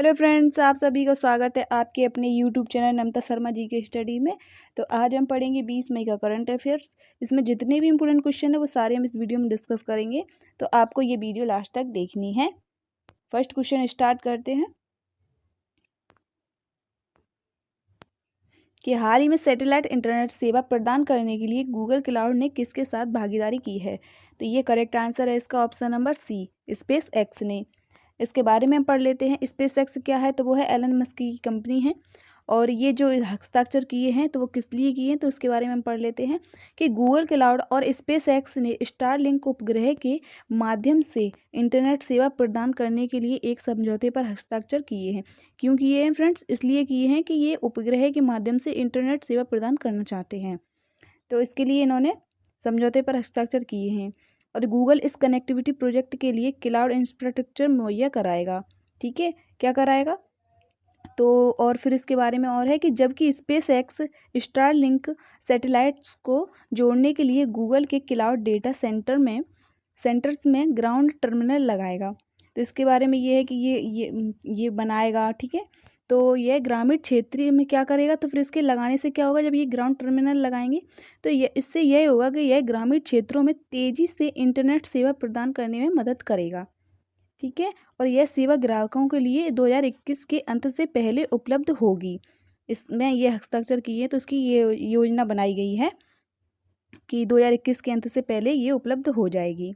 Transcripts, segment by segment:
Hello friends, आप सभी का स्वागत है आपके अपने यूट्यूब चैनल नमता शर्मा जी के स्टडी में। तो आज हम पढ़ेंगे 20 मई का करंट अफेयर्स। इसमें जितने भी इंपॉर्टेंट क्वेश्चन है वो सारे हम इस वीडियो में डिस्कस करेंगे, तो आपको ये वीडियो लास्ट तक देखनी है। फर्स्ट क्वेश्चन स्टार्ट करते हैं कि हाल ही में सैटेलाइट इंटरनेट सेवा प्रदान करने के लिए गूगल क्लाउड ने किसके साथ भागीदारी की है। तो ये करेक्ट आंसर है इसका option number C, SpaceX ने। इसके बारे में हम पढ़ लेते हैं। स्पेस एक्स क्या है, तो वो है एलन मस्क की कंपनी है, और ये जो हस्ताक्षर किए हैं तो वो किस लिए किए हैं, तो उसके बारे में हम पढ़ लेते हैं कि गूगल क्लाउड और स्पेस एक्स ने स्टारलिंक उपग्रह के माध्यम से इंटरनेट सेवा प्रदान करने के लिए एक समझौते पर हस्ताक्षर किए हैं। क्यों किए हैं फ्रेंड्स? इसलिए किए हैं कि ये उपग्रह के माध्यम से इंटरनेट सेवा प्रदान करना चाहते हैं, तो इसके लिए इन्होंने समझौते पर हस्ताक्षर किए हैं। और गूगल इस कनेक्टिविटी प्रोजेक्ट के लिए क्लाउड इंफ्रास्ट्रक्चर मुहैया कराएगा। ठीक है, क्या कराएगा? तो और फिर इसके बारे में और है कि जबकि स्पेस एक्स स्टारलिंक सैटेलाइट्स को जोड़ने के लिए गूगल के क्लाउड डेटा सेंटर्स में ग्राउंड टर्मिनल लगाएगा। तो इसके बारे में ये है कि ये बनाएगा। ठीक है, तो यह ग्रामीण क्षेत्र में क्या करेगा, तो फिर इसके लगाने से क्या होगा, जब ये ग्राउंड टर्मिनल लगाएंगे तो ये इससे यह होगा कि यह ग्रामीण क्षेत्रों में तेज़ी से इंटरनेट सेवा प्रदान करने में मदद करेगा। ठीक है, और यह सेवा ग्राहकों के लिए 2021 के अंत से पहले उपलब्ध होगी। इसमें ये हस्ताक्षर किए तो उसकी ये योजना बनाई गई है कि 2021 के अंत से पहले ये उपलब्ध हो जाएगी।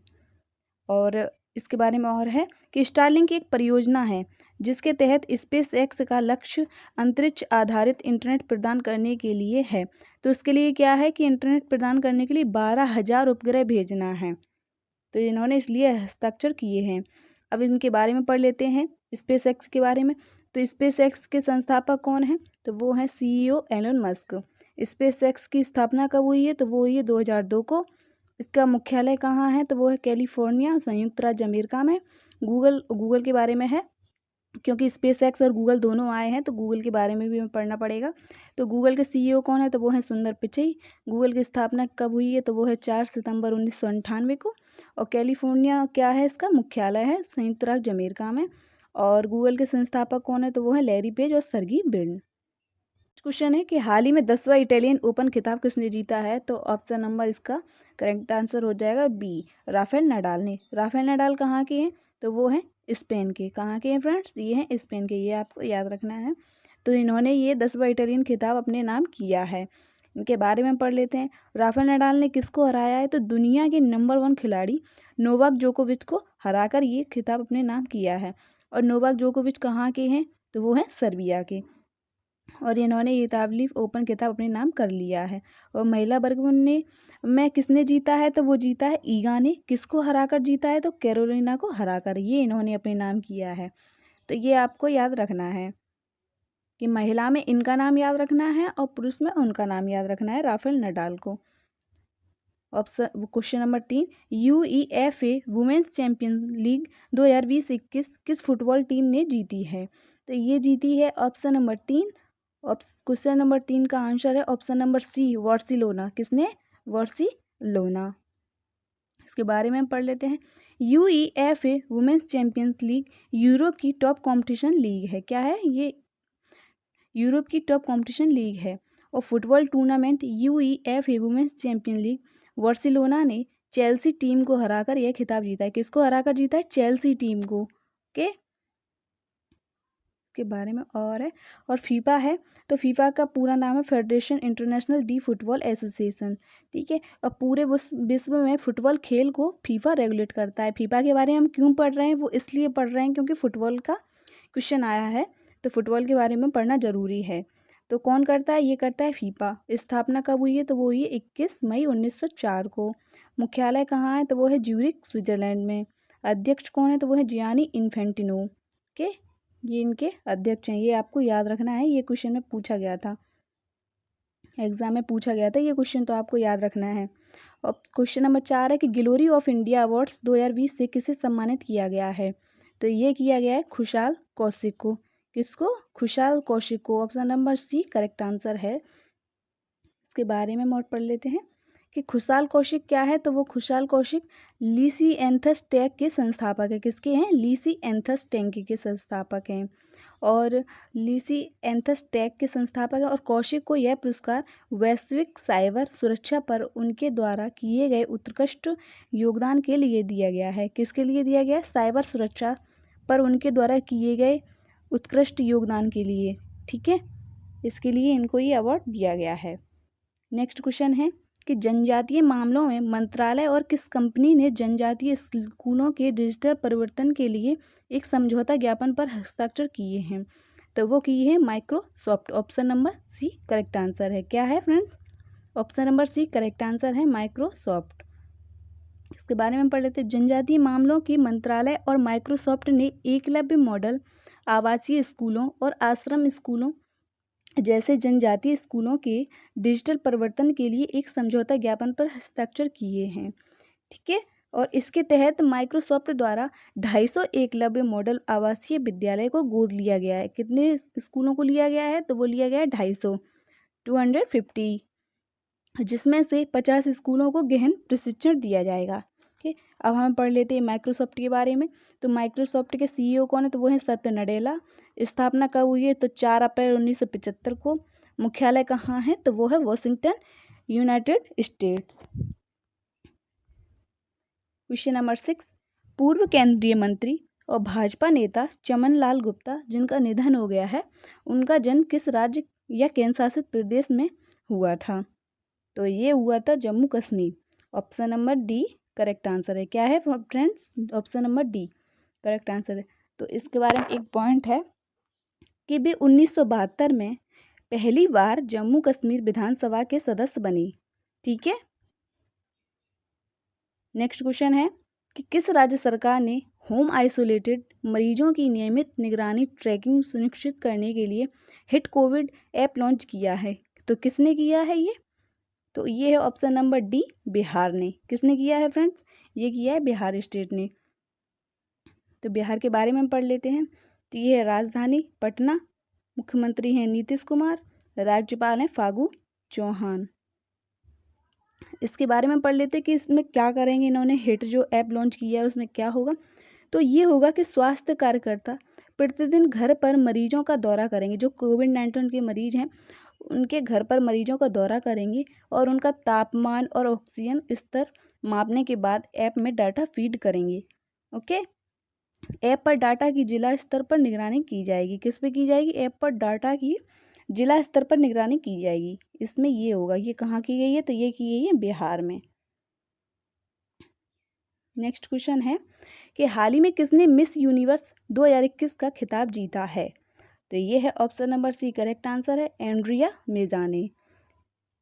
और इसके बारे में और है कि स्टारलिंक एक परियोजना है जिसके तहत स्पेस एक्स का लक्ष्य अंतरिक्ष आधारित इंटरनेट प्रदान करने के लिए है। तो उसके लिए क्या है कि इंटरनेट प्रदान करने के लिए 12,000 उपग्रह भेजना है, तो इन्होंने इसलिए हस्ताक्षर किए हैं। अब इनके बारे में पढ़ लेते हैं, स्पेस एक्स के बारे में। तो स्पेस एक्स के संस्थापक कौन हैं, तो वो हैं CEO Elon Musk. SpaceX की स्थापना कब हुई है, तो वो हुई है 2002 को। इसका मुख्यालय कहाँ है, तो वो है कैलिफोर्निया, संयुक्त राज्य अमेरिका में। गूगल के बारे में है, क्योंकि स्पेस एक्स और गूगल दोनों आए हैं तो गूगल के बारे में भी हमें पढ़ना पड़ेगा। तो गूगल के CEO कौन है, तो वो है सुंदर पिचई। गूगल की स्थापना कब हुई है, तो वो है 4 सितंबर 1998 को। और कैलिफोर्निया क्या है, इसका मुख्यालय है संयुक्त राज्य अमेरिका में। और गूगल के संस्थापक कौन है, तो वो है लैरी पेज और सर्गी ब्रिन। क्वेश्चन है कि हाल ही में 10वां इटालियन ओपन खिताब किसने जीता है, तो ऑप्शन नंबर इसका करेक्ट आंसर हो जाएगा बी, राफेल नडाल ने। राफेल नडाल कहाँ के हैं, तो वो हैं स्पेन के। कहाँ के हैं फ्रेंड्स, ये हैं स्पेन के, ये आपको याद रखना है। तो इन्होंने ये 10वां इटालियन खिताब अपने नाम किया है। इनके बारे में पढ़ लेते हैं। राफेल नडाल ने किसको हराया है, तो दुनिया के नंबर 1 खिलाड़ी नोवाक जोकोविच को हराकर ये खिताब अपने नाम किया है। और नोवाक जोकोविच कहाँ के हैं, तो वो हैं सर्बिया के। और इन्होंने इतालवी ओपन खिताब अपने नाम कर लिया है। और महिला वर्ग में किसने जीता है, तो वो जीता है ईगा ने। किसको हराकर जीता है, तो कैरोलिना को हराकर ये इन्होंने अपने नाम किया है। तो ये आपको याद रखना है कि महिला में इनका नाम याद रखना है और पुरुष में उनका नाम याद रखना है, राफेल नडाल को। Option question number 3, UEFA women's champion league 2020-21 किस फुटबॉल टीम ने जीती है, तो ये जीती है ऑप्शन नंबर 3। क्वेश्चन नंबर 3 का आंसर है ऑप्शन नंबर सी, बार्सिलोना। किसने, बार्सिलोना। इसके बारे में हम पढ़ लेते हैं। UEFA women's champions league Europe की टॉप कंपटीशन लीग है। क्या है ये, यूरोप की टॉप कंपटीशन लीग है। और football tournament UEFA women's champion league Barcelona ने चेल्सी टीम को हराकर यह खिताब जीता है। किसको हराकर जीता है, चेल्सी टीम को। के बारे में और है। और फीफा है, तो फीफा का पूरा नाम है federation international D football association. ठीक है, और पूरे विश्व में फुटबॉल खेल को फीफा रेगुलेट करता है। फीफा के बारे में हम क्यों पढ़ रहे हैं, वो इसलिए पढ़ रहे हैं क्योंकि फुटबॉल का क्वेश्चन आया है, तो फुटबॉल के बारे में पढ़ना ज़रूरी है। तो कौन करता है, ये करता है फीफा। स्थापना कब हुई है, तो वो हुई है 21 मई 1904 को। मुख्यालय कहाँ है, तो वो है ज्यूरिख स्विट्जरलैंड में। अध्यक्ष कौन है, तो वो है जियानी इन्फेंटिनो के, ये इनके अध्यक्ष हैं। ये आपको याद रखना है, ये क्वेश्चन में पूछा गया था, एग्जाम में पूछा गया था ये क्वेश्चन, तो आपको याद रखना है। और क्वेश्चन नंबर 4 है कि ग्लोरी ऑफ इंडिया अवार्ड्स 2020 से किसे सम्मानित किया गया है, तो ये किया गया है खुशहाल कौशिक को। किसको, खुशहाल कौशिक को। Option number C correct answer है। इसके बारे में हम और पढ़ लेते हैं कि खुशहाल कौशिक क्या है, तो वो खुशहाल कौशिक लीसी एंथस टैग के संस्थापक है। किसके हैं, लीसी एंथस टैग के संस्थापक हैं। और लीसी एंथस टेक के संस्थापक हैं और कौशिक को यह पुरस्कार वैश्विक साइबर सुरक्षा पर उनके द्वारा किए गए उत्कृष्ट योगदान के लिए दिया गया है। किसके लिए दिया गया है? साइबर सुरक्षा पर उनके द्वारा किए गए उत्कृष्ट योगदान के लिए। ठीक है, इसके लिए इनको ये अवार्ड दिया गया है। नेक्स्ट क्वेश्चन है कि जनजातीय मामलों में मंत्रालय और किस कंपनी ने जनजातीय स्कूलों के डिजिटल परिवर्तन के लिए एक समझौता ज्ञापन पर हस्ताक्षर किए हैं? तो वो किए हैं Microsoft. Option number C correct answer है। क्या है friends? Option number C correct answer है माइक्रोसॉफ्ट। इसके बारे में पढ़ लेते हैं। जनजातीय मामलों के मंत्रालय और माइक्रोसॉफ्ट ने एकलव्य मॉडल आवासीय स्कूलों और आश्रम स्कूलों जैसे जनजातीय स्कूलों के डिजिटल परिवर्तन के लिए एक समझौता ज्ञापन पर हस्ताक्षर किए हैं। ठीक है, और इसके तहत माइक्रोसॉफ्ट द्वारा 250 एकलव्य मॉडल आवासीय विद्यालय को गोद लिया गया है। कितने स्कूलों को लिया गया है? तो वो लिया गया है 250, जिसमें से 50 स्कूलों को गहन प्रशिक्षण दिया जाएगा। ठीक, अब हम पढ़ लेते हैं माइक्रोसॉफ्ट के बारे में। तो माइक्रोसॉफ्ट के सीईओ कौन है? तो वो है सत्य नडेला। स्थापना कब हुई है? तो 4 अप्रैल 1975 को। मुख्यालय कहाँ है? तो वो है Washington, United states. Question number 6, पूर्व केंद्रीय मंत्री और भाजपा नेता चमन लाल गुप्ता जिनका निधन हो गया है, उनका जन्म किस राज्य या केंद्र शासित प्रदेश में हुआ था? तो ये हुआ था Jammu Kashmir. Option number D correct answer है। क्या है friends? Option number D correct answer है। तो इसके बारे में एक पॉइंट है कि वे 1972 में पहली बार जम्मू कश्मीर विधानसभा के सदस्य बने। ठीक है, नेक्स्ट क्वेश्चन है कि किस राज्य सरकार ने होम आइसोलेटेड मरीजों की नियमित निगरानी ट्रैकिंग सुनिश्चित करने के लिए हिट कोविड ऐप लॉन्च किया है? तो किसने किया है ये? तो ये है ऑप्शन नंबर डी बिहार ने। किसने किया है फ्रेंड्स? ये किया है बिहार स्टेट ने। तो बिहार के बारे में पढ़ लेते हैं। तो ये है राजधानी पटना, मुख्यमंत्री हैं नीतीश कुमार, राज्यपाल हैं फागू चौहान। इसके बारे में पढ़ लेते हैं कि इसमें क्या करेंगे इन्होंने। हिट जो ऐप लॉन्च किया है उसमें क्या होगा? तो ये होगा कि स्वास्थ्य कार्यकर्ता प्रतिदिन घर पर मरीजों का दौरा करेंगे। जो कोविड-19 के मरीज हैं उनके घर पर मरीजों का दौरा करेंगे और उनका तापमान और ऑक्सीजन स्तर मापने के बाद ऐप में डाटा फीड करेंगे। ओके, ऐप पर डाटा की जिला स्तर पर निगरानी की जाएगी। किस पे की जाएगी? ऐप पर डाटा की जिला स्तर पर निगरानी की जाएगी। इसमें ये होगा। ये कहाँ की गई है? तो ये की गई है बिहार में। नेक्स्ट क्वेश्चन है कि हाल ही में किसने मिस यूनिवर्स 2021 का खिताब जीता है? तो ये है option number C correct answer है एंड्रिया मेजा ने।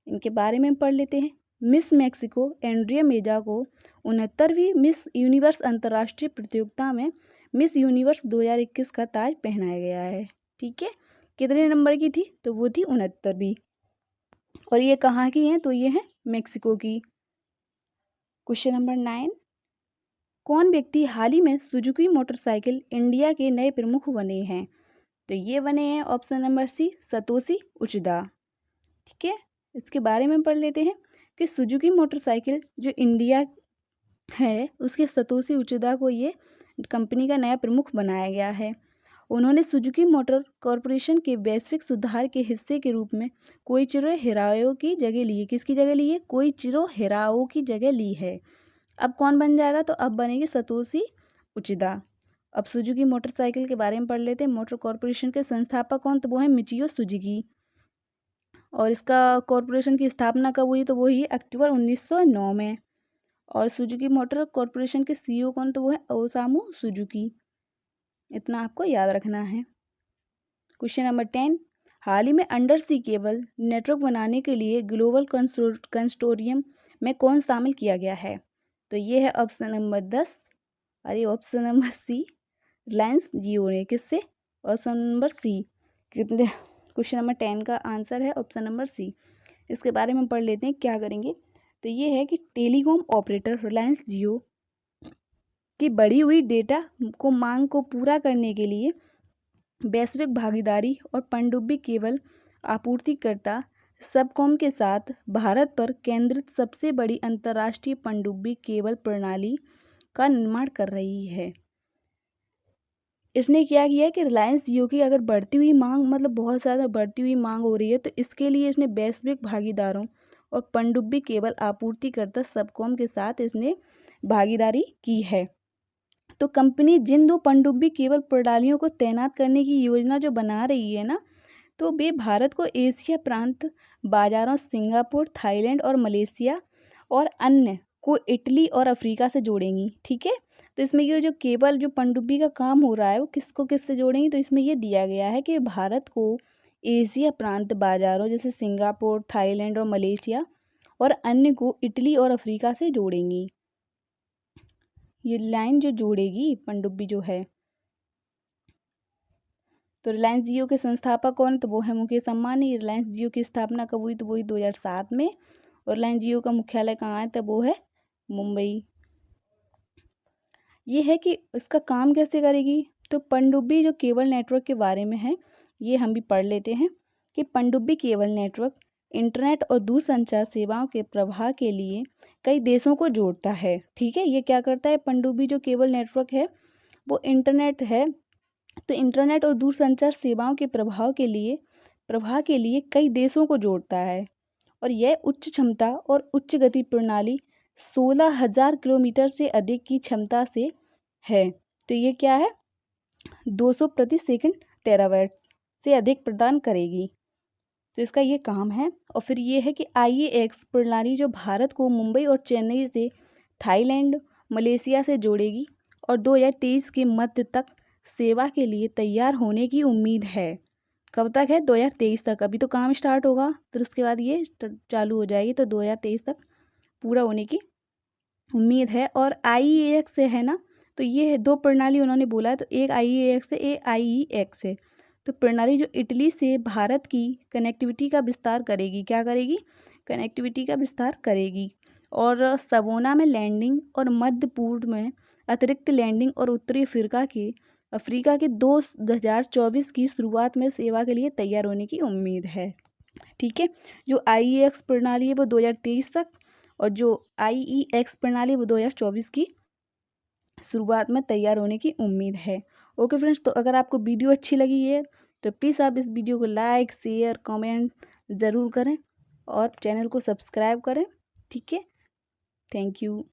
इनके बारे में पढ़ लेते हैं। मिस मैक्सिको एंड्रिया मेजा को 69वीं मिस यूनिवर्स अंतर्राष्ट्रीय प्रतियोगिता में मिस यूनिवर्स 2021 का ताज पहनाया गया है। ठीक है, कितने नंबर की थी? तो वो थी 69वीं। और ये कहाँ की हैं? तो ये है मैक्सिको की। क्वेश्चन नंबर 9, कौन व्यक्ति हाल ही में सुजुकी मोटरसाइकिल इंडिया के नए प्रमुख बने हैं? तो ये बने हैं option number C Satoshi Uchida. ठीक है, इसके बारे में पढ़ लेते हैं कि सुजुकी मोटरसाइकिल जो इंडिया है उसके सतोशी उचिदा को ये कंपनी का नया प्रमुख बनाया गया है। उन्होंने सुजुकी मोटर कॉरपोरेशन के वैश्विक सुधार के हिस्से के रूप में कोइचिरो हिराओ की जगह ली है। किसकी जगह ली है? कोइचिरो हिराओ की जगह ली है। अब कौन बन जाएगा? तो अब बनेगी सतोशी उचिदा। अब सुजुकी मोटरसाइकिल के बारे में पढ़ लेते हैं। मोटर कॉरपोरेशन के संस्थापक कौन? तो वो है मिचियो सुजुकी। और इसका कॉरपोरेशन की स्थापना कब हुई? तो वो हुई अक्टूबर 1909 में। और सुजुकी मोटर कॉरपोरेशन के सीईओ कौन? तो वो है ओसामू सुजुकी। इतना आपको याद रखना है। क्वेश्चन नंबर 10, हाल ही में अंडर सी केबल नेटवर्क बनाने के लिए ग्लोबल कंसोर्टियम में कौन शामिल किया गया है? तो ये है ऑप्शन नंबर 10। अरे option number C Reliance Jio ने। किससे? Option number C. कितने? क्वेश्चन नंबर 10 का आंसर है ऑप्शन नंबर सी। इसके बारे में पढ़ लेते हैं क्या करेंगे। तो ये है कि टेलीकॉम ऑपरेटर रिलायंस जियो की बढ़ी हुई डेटा को मांग को पूरा करने के लिए वैश्विक भागीदारी और पनडुब्बी केबल आपूर्तिकर्ता सबकॉम के साथ भारत पर केंद्रित सबसे बड़ी अंतर्राष्ट्रीय पनडुब्बी केबल प्रणाली का निर्माण कर रही है। इसने क्या किया है कि रिलायंस जियो की अगर बढ़ती हुई मांग मतलब बहुत ज़्यादा बढ़ती हुई मांग हो रही है, तो इसके लिए इसने वैश्विक भागीदारों और पनडुब्बी केबल आपूर्तिकर्ता सबकॉम के साथ इसने भागीदारी की है। तो कंपनी जिन दो पनडुब्बी केबल प्रणालियों को तैनात करने की योजना जो बना रही है ना, तो वे भारत को एशिया प्रांत बाजारों सिंगापुर, थाईलैंड और मलेशिया और अन्य को इटली और अफ्रीका से जोड़ेंगी। ठीक है, तो इसमें ये जो केबल जो पनडुब्बी का काम हो रहा है वो किसको किससे जोड़ेंगी, तो इसमें ये दिया गया है कि भारत को एशिया प्रांत बाजारों जैसे सिंगापुर, थाईलैंड और मलेशिया और अन्य को इटली और अफ्रीका से जोड़ेंगी। ये लाइन जो जोड़ेगी पनडुब्बी जो है। तो रिलायंस जियो के संस्थापक कौन, तो वो है मुकेश अंबानी। रिलायंस जियो की स्थापना कब हुई, तो वही 2007 में। और रिलायंस जियो का मुख्यालय कहाँ है, तो वो है मुंबई। ये है कि इसका काम कैसे करेगी, तो पनडुब्बी जो केबल नेटवर्क के बारे में है ये हम भी पढ़ लेते हैं कि पनडुब्बी केबल नेटवर्क इंटरनेट और दूरसंचार सेवाओं के प्रवाह के लिए कई देशों को जोड़ता है। ठीक है, ये क्या करता है, पनडुब्बी जो केबल नेटवर्क है वो इंटरनेट है, तो इंटरनेट और दूरसंचार सेवाओं के प्रवाह के लिए कई देशों को जोड़ता है। और यह उच्च क्षमता और उच्च गति प्रणाली 16,000 किलोमीटर से अधिक की क्षमता से है। तो ये क्या है, 200 प्रति सेकंड टेराबाइट से अधिक प्रदान करेगी। तो इसका ये काम है। और फिर ये है कि IEX प्रणाली जो भारत को मुंबई और चेन्नई से थाईलैंड, मलेशिया से जोड़ेगी और 2023 के मध्य तक सेवा के लिए तैयार होने की उम्मीद है। कब तक है, 2023 तक। अभी तो काम स्टार्ट होगा, फिर उसके बाद ये चालू हो जाएगी, तो 2023 तक पूरा होने की उम्मीद है। और IEX से है ना, तो ये है दो प्रणाली उन्होंने बोला है, तो एक IEX है, एक IEX है। तो प्रणाली जो इटली से भारत की कनेक्टिविटी का विस्तार करेगी, क्या करेगी, कनेक्टिविटी का विस्तार करेगी। और सवोना में लैंडिंग और मध्य पूर्व में अतिरिक्त लैंडिंग और उत्तरी अफ्रीका के 2024 की शुरुआत में सेवा के लिए तैयार होने की उम्मीद है। ठीक है, जो IEX प्रणाली है वो 2023 तक, और जो IEX प्रणाली वो 2024 की शुरुआत में तैयार होने की उम्मीद है। ओके फ्रेंड्स, तो अगर आपको वीडियो अच्छी लगी है तो प्लीज़ आप इस वीडियो को लाइक, शेयर, कमेंट ज़रूर करें और चैनल को सब्सक्राइब करें। ठीक है, थैंक यू।